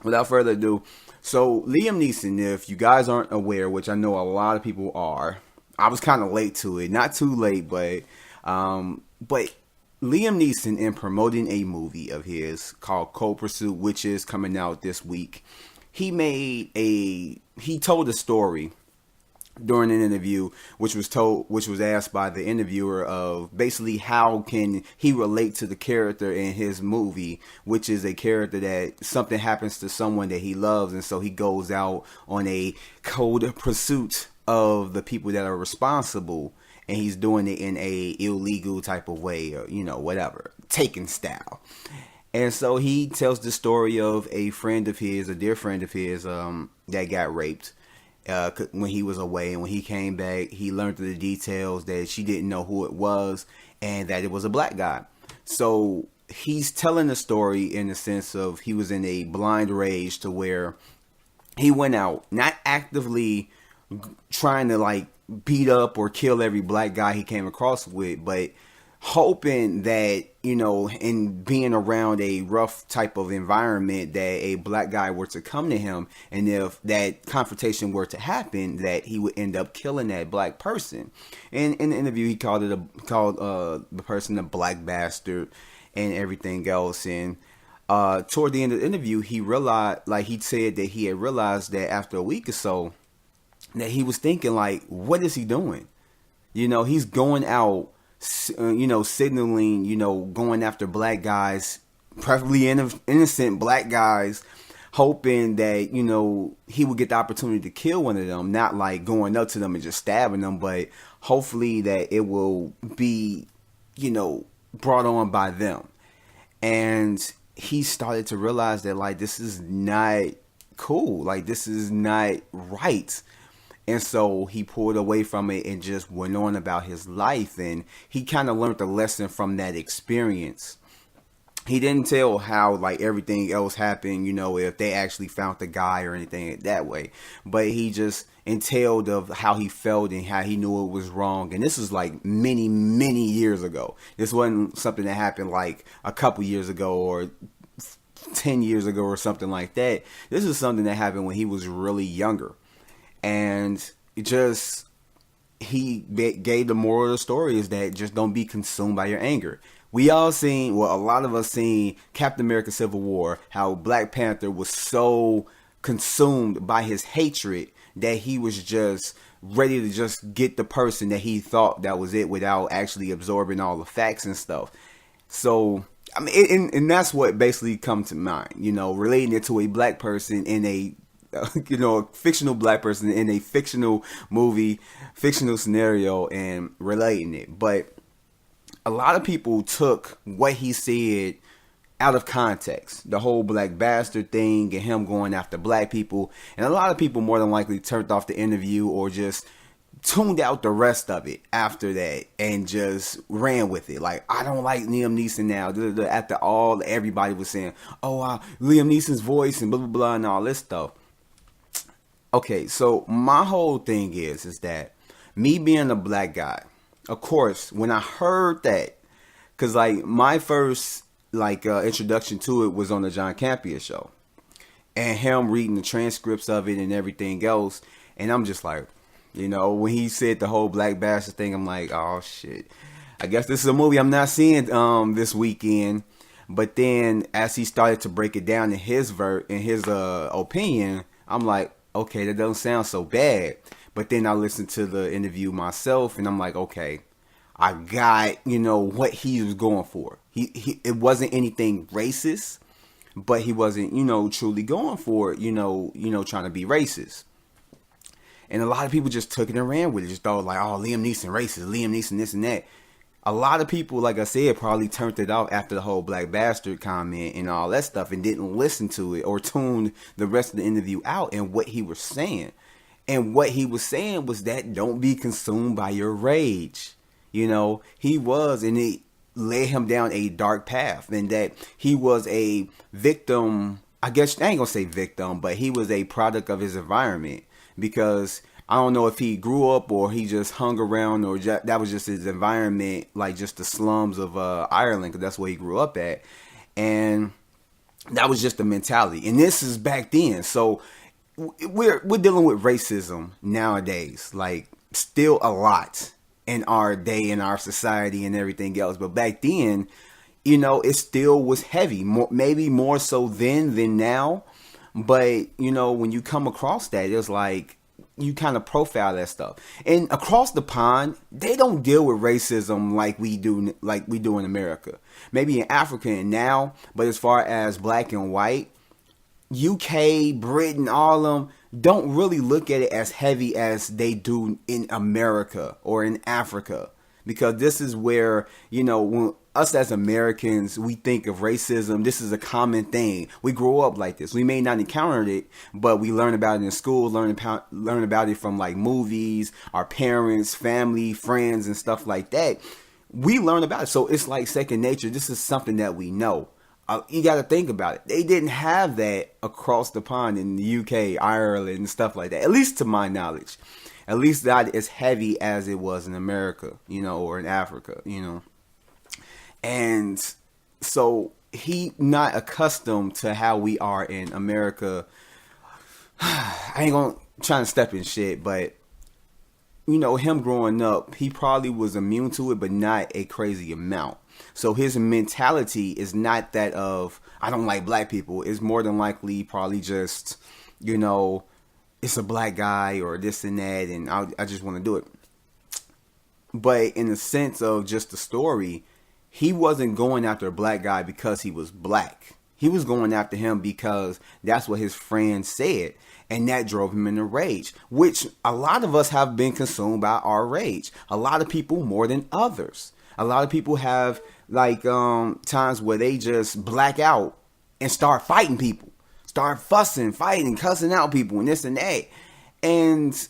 without further ado, so Liam Neeson, if you guys aren't aware, which I know a lot of people are, I was kind of late to it. Not too late, but Liam Neeson, in promoting a movie of his called Cold Pursuit, which is coming out this week, he told a story during an interview, which was asked by the interviewer of basically how can he relate to the character in his movie, which is a character that something happens to someone that he loves, and so he goes out on a cold pursuit of the people that are responsible, and he's doing it in a illegal type of way, or whatever, taken style. And so he tells the story of a friend of his, a dear friend of his, that got raped when he was away, and when he came back, he learned the details that she didn't know who it was, and that it was a black guy. So he's telling the story in the sense of he was in a blind rage to where he went out, not actively trying to like beat up or kill every black guy he came across with, but hoping that, in being around a rough type of environment, that a black guy were to come to him, and if that confrontation were to happen, that he would end up killing that black person. And in the interview, he called the person a black bastard and everything else. And toward the end of the interview, he said that he had realized that after a week or so, that he was thinking like, what is he doing? He's going out, signaling, going after black guys, preferably innocent black guys, hoping that, he would get the opportunity to kill one of them, not like going up to them and just stabbing them, but hopefully that it will be, brought on by them. And he started to realize that, like, this is not cool. Like, this is not right. And so he pulled away from it and just went on about his life. And he kind of learned a lesson from that experience. He didn't tell how like everything else happened, if they actually found the guy or anything that way. But he just entailed of how he felt and how he knew it was wrong. And this was like many, many years ago. This wasn't something that happened like a couple years ago or 10 years ago or something like that. This is something that happened when he was really younger. And he gave the moral of the story is that just don't be consumed by your anger. We all seen, a lot of us seen Captain America Civil War, how Black Panther was so consumed by his hatred that he was just ready to just get the person that he thought that was it without actually absorbing all the facts and stuff. So, I mean, and that's what basically come to mind, relating it to a black person in a a fictional black person in a fictional movie, fictional scenario, and relating it. But a lot of people took what he said out of context, the whole black bastard thing and him going after black people. And a lot of people more than likely turned off the interview or just tuned out the rest of it after that and just ran with it. Like, I don't like Liam Neeson now. After all, everybody was saying, Liam Neeson's voice and blah, blah, blah, and all this stuff. Okay, so my whole thing is that me being a black guy, of course, when I heard that, because like my first introduction to it was on the John Campea show, and him reading the transcripts of it and everything else, and I'm just like, when he said the whole black bastard thing, I'm like, oh shit, I guess this is a movie I'm not seeing this weekend. But then as he started to break it down in his opinion, I'm like, okay, that doesn't sound so bad. But then I listened to the interview myself, and I'm like, okay, I got, what he was going for. It wasn't anything racist, but he wasn't, truly going for it, trying to be racist. And a lot of people just took it and ran with it. Just thought like, oh, Liam Neeson racist, Liam Neeson this and that. A lot of people, like I said, probably turned it off after the whole black bastard comment and all that stuff and didn't listen to it or tuned the rest of the interview out and what he was saying. And what he was saying was that don't be consumed by your rage. He was, and it led him down a dark path, and that he was a victim. I guess I ain't gonna say victim, but he was a product of his environment, because I don't know if he grew up or he just hung around or that was just his environment, like just the slums of Ireland, because that's where he grew up at. And That was just the mentality, and this is back then. So we're dealing with racism nowadays, like still a lot in our day, in our society, and everything else. But back then, it still was heavy, maybe more so then than now. But when you come across that, it's like you kind of profile that stuff. And across the pond, they don't deal with racism like we do in America. Maybe in Africa and now, but as far as black and white, UK, Britain, all of them don't really look at it as heavy as they do in America or in Africa. Because this is where, when us as Americans, we think of racism. This is a common thing. We grow up like this. We may not encounter it, but we learn about it in school, learn about it from like movies, our parents, family, friends, and stuff like that. We learn about it. So it's like second nature. This is something that we know. You got to think about it. They didn't have that across the pond in the UK, Ireland, and stuff like that. At least to my knowledge. At least not as heavy as it was in America, or in Africa, And so he not accustomed to how we are in America. I ain't gonna try to step in shit, but him growing up, he probably was immune to it, but not a crazy amount. So his mentality is not that of, I don't like black people. It's more than likely probably just, it's a black guy or this and that, and I just want to do it. But in the sense of just the story, he wasn't going after a black guy because he was black. He was going after him because that's what his friends said. And that drove him into rage, which a lot of us have been consumed by our rage. A lot of people more than others. A lot of people have times where they just black out and start fighting people. Start fussing, fighting, cussing out people and this and that. And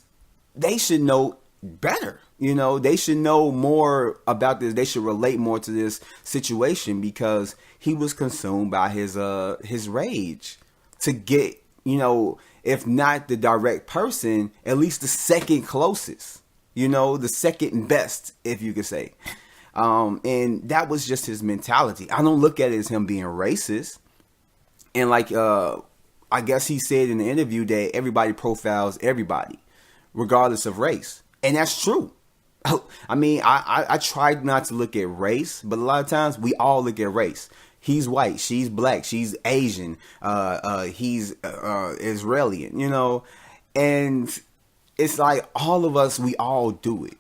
they should know better. They should know more about this. They should relate more to this situation because he was consumed by his rage to get, if not the direct person, at least the second closest, the second best, if you could say. And that was just his mentality. I don't look at it as him being racist. And I guess he said in the interview that everybody profiles everybody, regardless of race. And that's true. I mean, I tried not to look at race, but a lot of times we all look at race. He's white, she's black, she's Asian, he's Israeli, and it's like all of us, we all do it.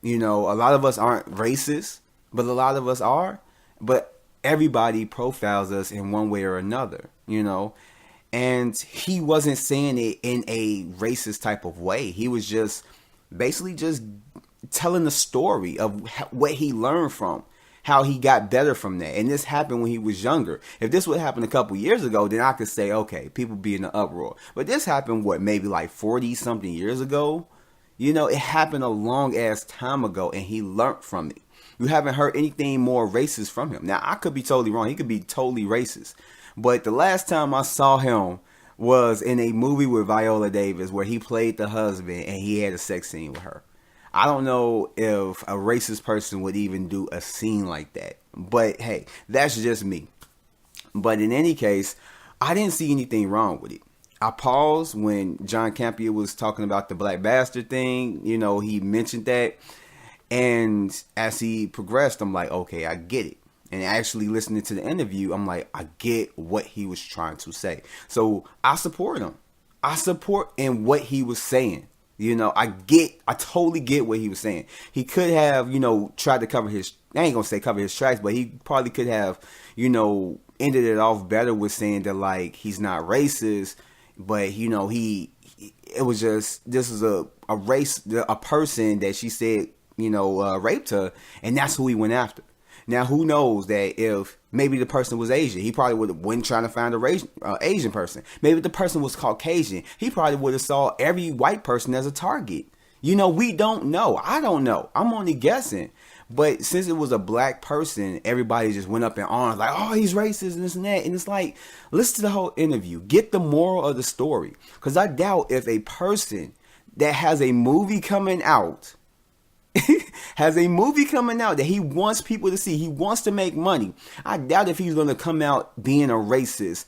A lot of us aren't racist, but a lot of us are. But everybody profiles us in one way or another, And he wasn't saying it in a racist type of way. He was just basically just telling the story of what he learned from, how he got better from that. And this happened when he was younger. If this would happen a couple years ago, then I could say, okay, people be in the uproar. But this happened, maybe like 40 something years ago? It happened a long ass time ago and he learned from it. You haven't heard anything more racist from him. Now, I could be totally wrong. He could be totally racist. But the last time I saw him was in a movie with Viola Davis where he played the husband and he had a sex scene with her. I don't know if a racist person would even do a scene like that. But hey, that's just me. But in any case, I didn't see anything wrong with it. I paused when John Campea was talking about the black bastard thing. He mentioned that. And as he progressed, I'm like, okay, I get it. And actually listening to the interview, I'm like, I get what he was trying to say. So I support him. I support in what he was saying. I totally get what he was saying. He could have, tried to cover I ain't gonna say cover his tracks, but he probably could have, ended it off better with saying that he's not racist, but it was just, this is a person that she said, raped her, and that's who he went after. Now, who knows that if maybe the person was Asian, he probably would have went trying to find a Asian person. Maybe the person was Caucasian, he probably would have saw every white person as a target. We don't know. I don't know. I'm only guessing. But since it was a black person, everybody just went up in arms like, oh, he's racist and this and that. And it's like, listen to the whole interview. Get the moral of the story. Because I doubt if a person that has a movie coming out has a movie coming out that he wants people to see. He wants to make money. I doubt if he's going to come out being a racist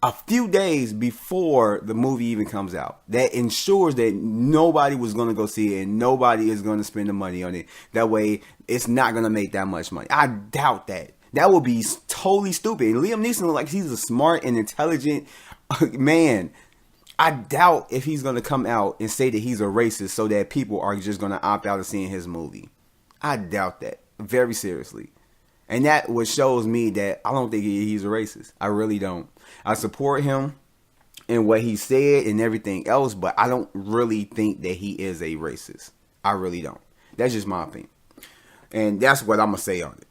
a few days before the movie even comes out. That ensures that nobody was going to go see it and nobody is going to spend the money on it. That way, it's not going to make that much money. I doubt that. That would be totally stupid. And Liam Neeson looks like he's a smart and intelligent man. I doubt if he's going to come out and say that he's a racist so that people are just going to opt out of seeing his movie. I doubt that. Very seriously. And that what shows me that I don't think he's a racist. I really don't. I support him in what he said and everything else, but I don't really think that he is a racist. I really don't. That's just my opinion. And that's what I'm going to say on it.